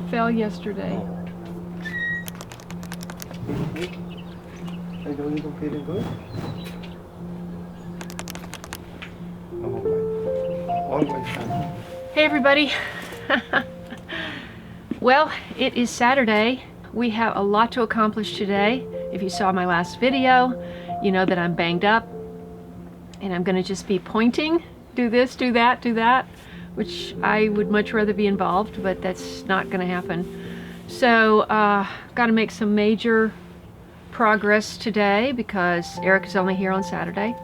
fell yesterday. I don't even feel good. Oh my. Hey everybody. Well, it is Saturday. We have a lot to accomplish today. If you saw my last video, you know that I'm banged up and I'm gonna just be pointing, do this, do that, do that, which I would much rather be involved, but that's not gonna happen. So, gotta make some major progress today because Eric is only here on Saturday.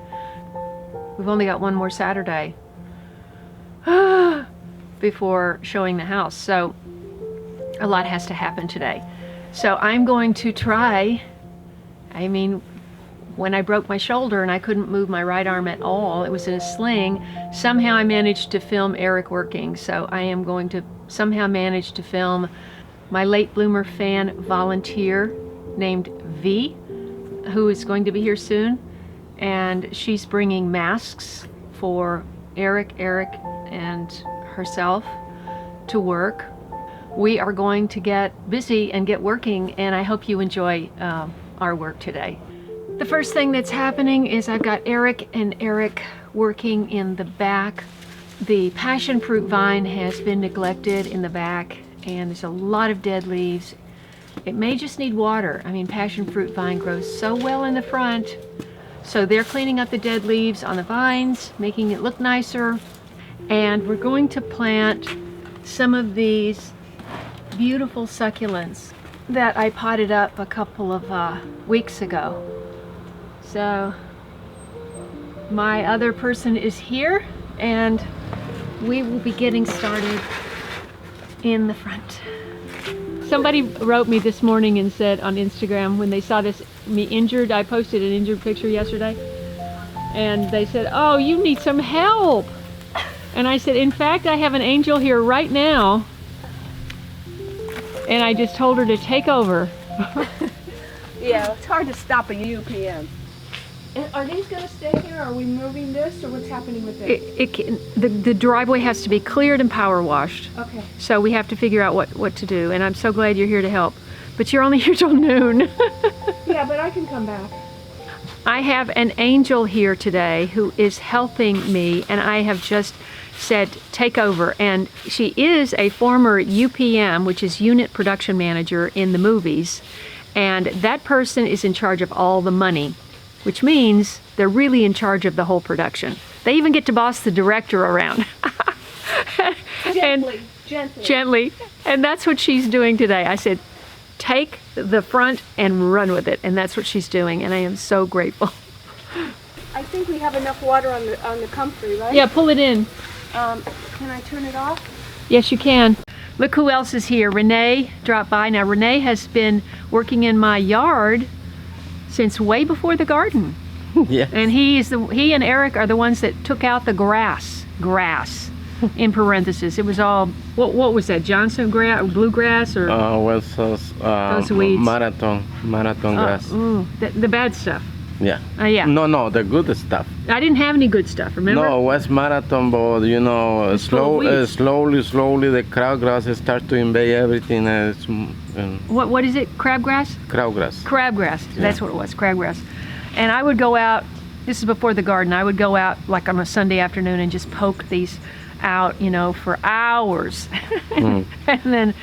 We've only got one more Saturday before showing the house, so a lot has to happen today. So I'm going to try, when I broke my shoulder and I couldn't move my right arm at all, it was in a sling, somehow I managed to film Eric working. So I am going to somehow manage to film my late bloomer fan volunteer named V, who is going to be here soon. And she's bringing masks for Eric, and herself to work. We are going to get busy and get working, and I hope you enjoy our work today. The first thing that's happening is I've got Eric working in the back. The passion fruit vine has been neglected in the back, and there's a lot of dead leaves. It may just need water. Passion fruit vine grows so well in the front. So they're cleaning up the dead leaves on the vines, making it look nicer. And we're going to plant some of these beautiful succulents that I potted up a couple of weeks ago. So my other person is here and we will be getting started in the front. Somebody wrote me this morning and said on Instagram, when they saw me injured, I posted an injured picture yesterday, and they said, oh, you need some help. And I said, in fact, I have an angel here right now. And I just told her to take over. Yeah, it's hard to stop a UPM. And are these going to stay here? Are we moving this, or what's happening with it? The driveway has to be cleared and power washed. Okay. So we have to figure out what to do. And I'm so glad you're here to help. But you're only here till noon. Yeah, but I can come back. I have an angel here today who is helping me, and I have just said take over. And she is a former UPM, which is unit production manager in the movies, and that person is in charge of all the money, which means they're really in charge of the whole production. They even get to boss the director around. Gently. And that's what she's doing today. I said, take the front and run with it, and that's what she's doing, and I am so grateful. I think we have enough water on the comfrey, right? Yeah, pull it in. Can I turn it off? Yes, you can. Look who else is here. Renee dropped by. Now, Renee has been working in my yard since way before the garden. Yeah. And he and Eric are the ones that took out the grass in parentheses. It was all, what was that, Johnson grass, bluegrass, or? Those weeds. Marathon grass. The bad stuff. Yeah. Yeah. No, the good stuff. I didn't have any good stuff, remember? No, West Marathon, but slowly the crabgrass starts to invade everything. What is it? Crabgrass? Crabgrass. Crabgrass. Yeah. That's what it was, crabgrass. And I would go out, this is before the garden, I would go out like on a Sunday afternoon and just poke these out, for hours. And then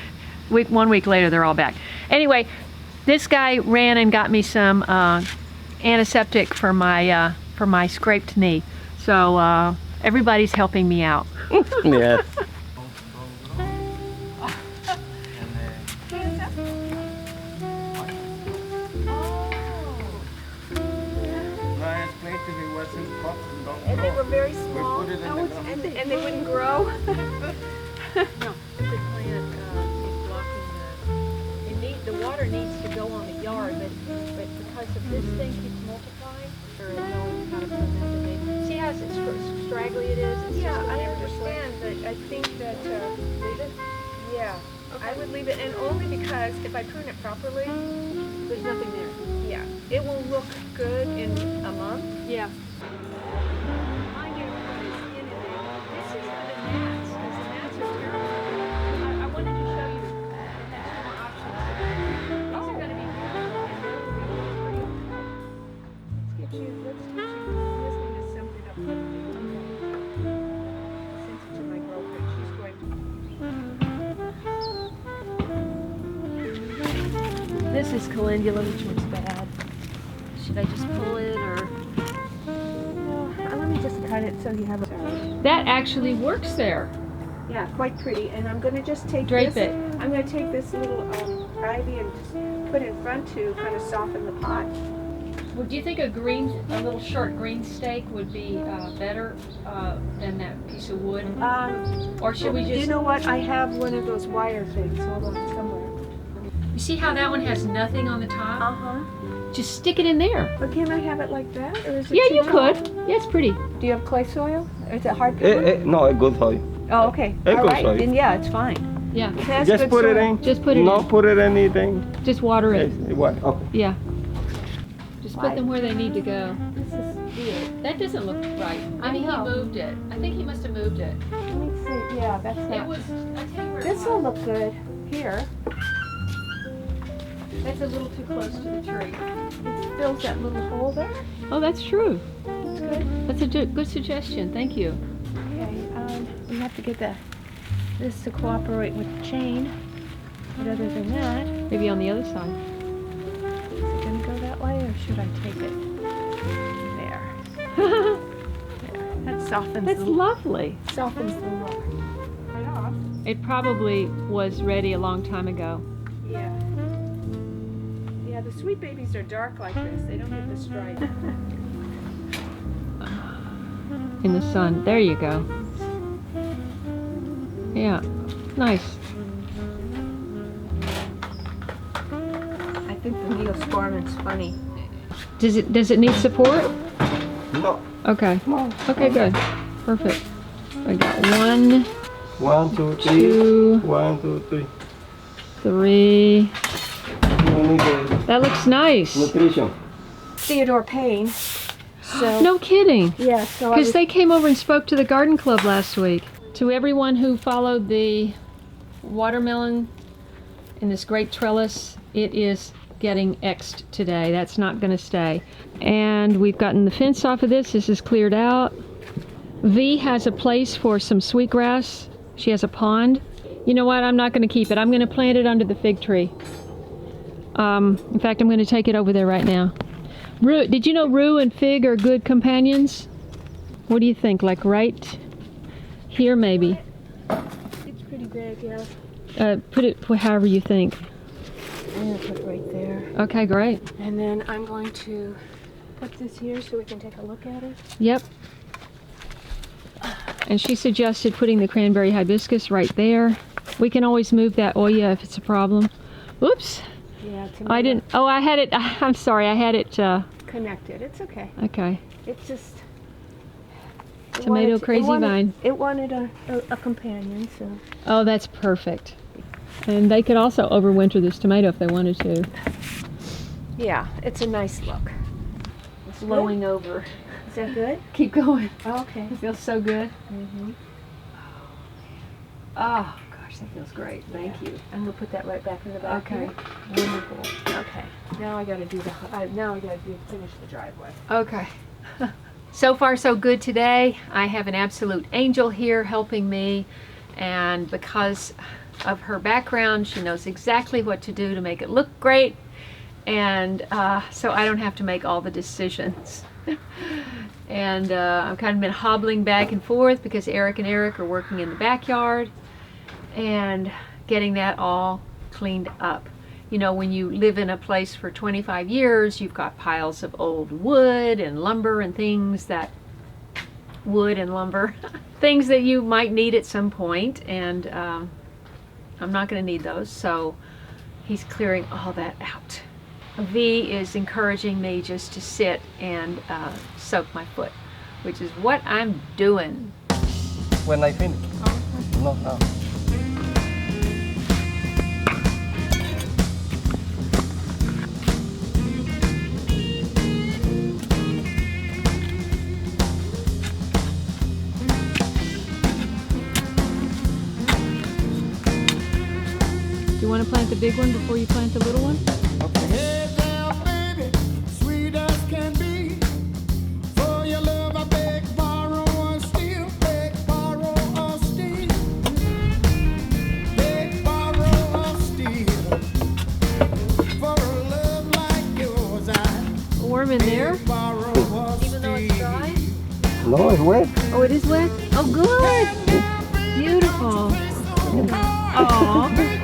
1 week later, they're all back. Anyway, this guy ran and got me some antiseptic for my scraped knee. So everybody's helping me out. Yeah. And they were very small, and they wouldn't grow. No, the plant is blocking the water needs to go on the yard, but because of this thing keeps multiplying, there is no how to prevent it. See how straggly it is? It's Yeah, just I going every way. understand, but I think that, Leave it? yeah, I would leave it, and only because if I prune it properly, There's nothing there. yeah, it will look good in a month. Yeah. This is for the gnats, because the gnats are terrible. I wanted to show you this is calendula. Which one's bad? Should I just pull it or? No, let me just cut it so you have it. That actually works there. Yeah, quite pretty. And I'm going to just take Drape this. it. I'm going to take this little ivy and just put it in front to kind of soften the pot. Would you think a little short green stake would be better than that piece of wood? Or should we just? You know what? I have one of those wire things. Hold on, somewhere. You see how that one has nothing on the top? Uh-huh. Just stick it in there. But can I have it like that? Or is it Yeah, too you tall? could. Yeah, it's pretty. Do you have clay soil? Or is it hard paper? No, a good soil. Oh, okay. Good All right. soil. Then yeah, it's fine. Yeah. It has Just good put it soil. in. Just put it No, in. put it anything. Just water it. What? Okay. Yeah. Just put them where they need to go. This is weird. That doesn't look right. Maybe he know. moved it. I think he must have moved it. Let me see. Yeah, that's It not. was. I tell you where This it will was. look good here. That's a little too close to the tree. It fills that little hole there. Oh, that's true. That's good. That's a good suggestion. Thank you. Okay. We have to get this to cooperate with the chain. But other than that, Maybe on the other side. is it gonna go that way or should I take it? There. There. That softens That's the lovely. softens the look. Right off. It probably was ready a long time ago. Yeah. Yeah, the sweet babies are dark like this. They don't get the stripe. In the sun. There you go. Yeah. Nice. I think the Neosporin's funny. Does it need support? No. Okay. No. Okay, good. Perfect. I got 1, 1, 2, 3. 2, 1, 2, 3. 3. You need the That looks nice. nutrition. Theodore Payne. So No kidding. yeah, so I Because was, they came over and spoke to the garden club last week. To everyone who followed the watermelon in this great trellis, it is getting X'd today. That's not going to stay. And we've gotten the fence off of this. This is cleared out. V has a place for some sweetgrass. She has a pond. You know what? I'm not going to keep it. I'm going to plant it under the fig tree. In fact, I'm going to take it over there right now. Rue, did you know rue and fig are good companions? What do you think? Like right here, maybe? it's pretty big, yeah. Put it however you think. I'm gonna put it right there. Okay, great. And then I'm going to put this here so we can take a look at it. Yep. And she suggested putting the cranberry hibiscus right there. We can always move that Oya if it's a problem. Oops. Yeah, I didn't. Oh, I had it. I'm sorry. I had it. connected. It's okay. Okay. It's just it Tomato wanted- crazy it wanted, vine. It wanted a companion, so Oh, that's perfect. And they could also overwinter this tomato if they wanted to. yeah, it's a nice look. It's blowing over. Is that good? Keep going. Oh, okay. It feels so good. Mm-hmm. Oh, gosh, that feels great. Thank you. I'm gonna put that right back in the back. Okay. here. Wonderful. Okay. Now I gotta do finish the driveway. Okay. So far, so good today. I have an absolute angel here helping me, and because of her background, she knows exactly what to do to make it look great, and so I don't have to make all the decisions. And I've kind of been hobbling back and forth because Eric and Eric are working in the backyard and getting that all cleaned up. You know, when you live in a place for 25 years, you've got piles of old wood and lumber and things that, things that you might need at some point, and I'm not going to need those, so he's clearing all that out. V is encouraging me just to sit and soak my foot, which is what I'm doing. When I finish. No, no. Do you want to plant the big one before you plant the little one? Hey there, baby, sweet as can be. For your love, I beg, borrow, or steal. Beg, borrow, or steal. Beg, borrow, or steal. For a in there? Even though it's dry? No, it's wet. Oh, it is wet? Oh, good. Beautiful. Aww.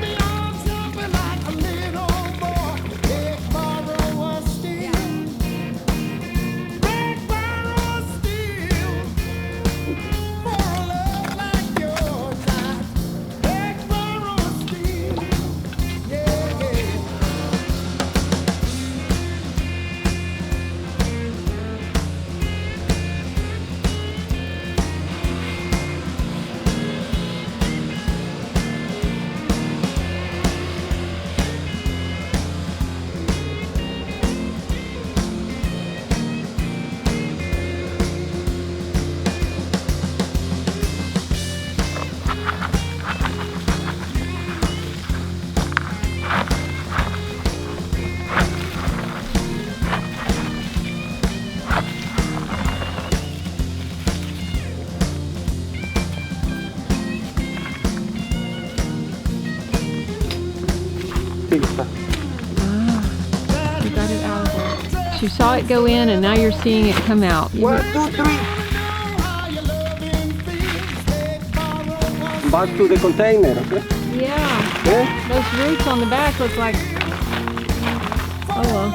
Sí, está. You got it out of there. You saw it go in and now you're seeing it come out. 1, 2, 3. Back to the container, okay? Yeah. Eh? Those roots on the back look like... Oh well.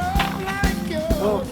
Oh.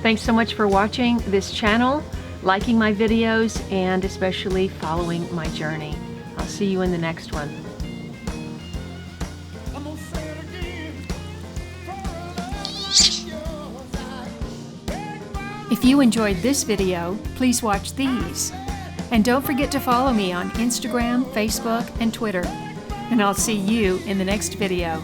Thanks so much for watching this channel, liking my videos, and especially following my journey. I'll see you in the next one. If you enjoyed this video, please watch these. And don't forget to follow me on Instagram, Facebook, and Twitter. And I'll see you in the next video.